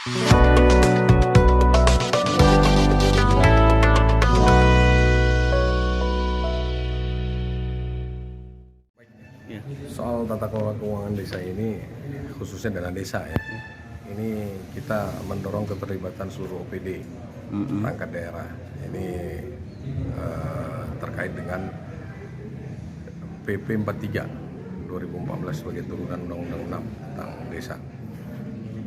Ya. Soal tata kelola keuangan desa ini, khususnya dana desa ya, ini kita mendorong keterlibatan seluruh OPD perangkat daerah. Ini terkait dengan PP 43 2014 sebagai turunan Undang-Undang 6 tentang desa.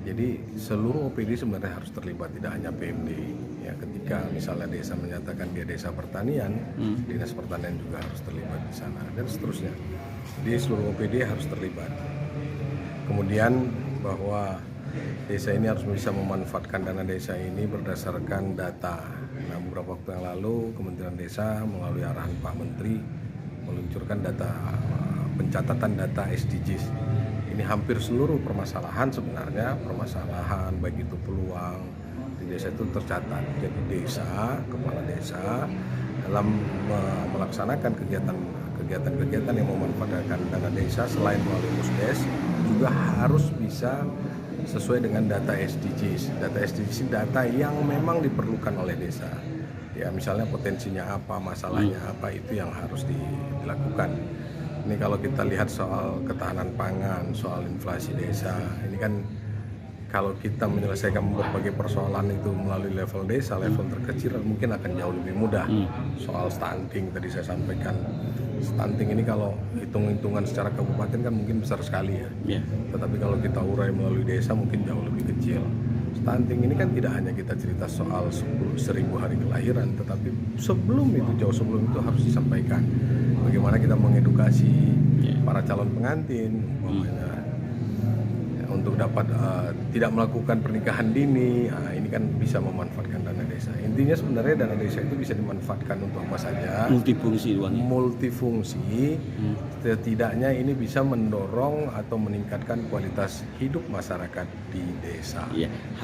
Jadi seluruh OPD sebenarnya harus terlibat, tidak hanya PMD. Ya, ketika misalnya desa menyatakan dia desa pertanian, dinas pertanian juga harus terlibat di sana dan seterusnya. Jadi seluruh OPD harus terlibat. Kemudian bahwa desa ini harus bisa memanfaatkan dana desa ini berdasarkan data. Nah, beberapa waktu yang lalu Kementerian Desa melalui arahan Pak Menteri meluncurkan data pencatatan data SDGs. Ini hampir seluruh permasalahan sebenarnya, permasalahan baik itu peluang di desa itu tercatat. Jadi desa, kepala desa dalam melaksanakan kegiatan yang memanfaatkan dana desa selain melalui Musdes juga harus bisa sesuai dengan data SDGs. Data SDGs data yang memang diperlukan oleh desa. Ya, misalnya potensinya apa, masalahnya apa, itu yang harus dilakukan. Ini kalau kita lihat soal ketahanan pangan, soal inflasi desa, ini kan kalau kita menyelesaikan berbagai persoalan itu melalui level desa, level terkecil mungkin akan jauh lebih mudah. Soal stunting tadi saya sampaikan, stunting ini kalau hitung-hitungan secara kabupaten kan mungkin besar sekali ya. Tetapi kalau kita urai melalui desa mungkin jauh lebih kecil. Stunting ini kan tidak hanya kita cerita soal 10.000 hari kelahiran, tetapi sebelum itu, jauh sebelum itu harus disampaikan bagaimana kita mengedukasi para calon pengantin untuk dapat tidak melakukan pernikahan dini. Ini kan bisa memanfaatkan dana desa. Intinya sebenarnya dana desa itu bisa dimanfaatkan untuk apa saja, multifungsi. Setidaknya ini bisa mendorong atau meningkatkan kualitas hidup masyarakat di desa.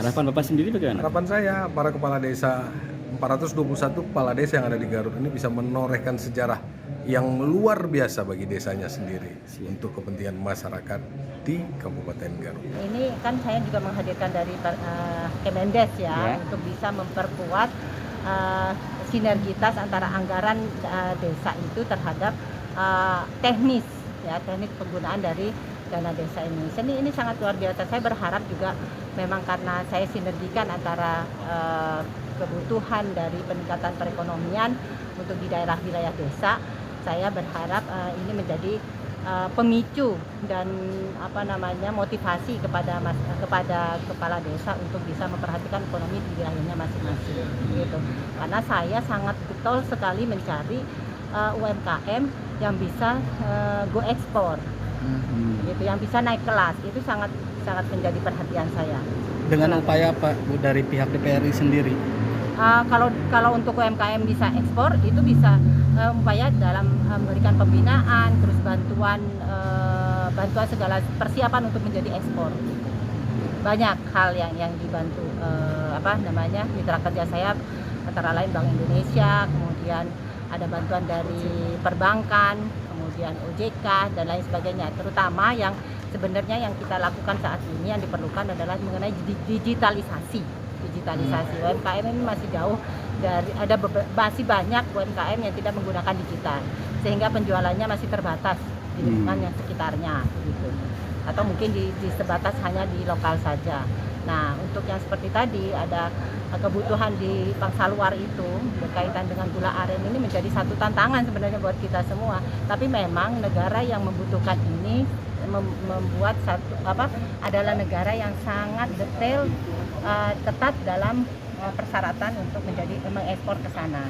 Harapan Bapak sendiri bagaimana? Harapan saya para kepala desa, 421 kepala desa yang ada di Garut ini bisa menorehkan sejarah yang luar biasa bagi desanya sendiri untuk kepentingan masyarakat di Kabupaten Garut. Ini kan saya juga menghadirkan dari Kemendes untuk bisa memperkuat sinergitas antara anggaran desa itu terhadap teknis penggunaan dari dana desa ini. Ini sangat luar biasa. Saya berharap juga memang karena saya sinergikan antara kebutuhan dari peningkatan perekonomian untuk di daerah wilayah desa. Saya berharap ini menjadi pemicu dan motivasi kepada kepala desa untuk bisa memperhatikan ekonomi di wilayahnya masing-masing gitu. Karena saya sangat getol sekali mencari UMKM yang bisa go ekspor gitu, yang bisa naik kelas. Itu sangat menjadi perhatian saya. Dengan upaya apa Bu dari pihak DPRI sendiri? Kalau untuk UMKM bisa ekspor, itu bisa upaya dalam memberikan pembinaan, terus bantuan segala persiapan untuk menjadi ekspor. Banyak hal yang dibantu mitra kerja saya, antara lain Bank Indonesia, kemudian ada bantuan dari perbankan, kemudian OJK dan lain sebagainya. Terutama yang sebenarnya yang kita lakukan saat ini yang diperlukan adalah mengenai digitalisasi. UMKM ini masih jauh dari masih banyak UMKM yang tidak menggunakan digital, sehingga penjualannya masih terbatas di lingkungan yang sekitarnya gitu. Atau mungkin sebatas hanya di lokal saja. Nah, untuk yang seperti tadi ada kebutuhan di pangsa luar itu berkaitan dengan gula aren ini menjadi satu tantangan sebenarnya buat kita semua. Tapi memang negara yang membutuhkan ini membuat adalah negara yang sangat detail, ketat dalam persyaratan untuk mengekspor ke sana.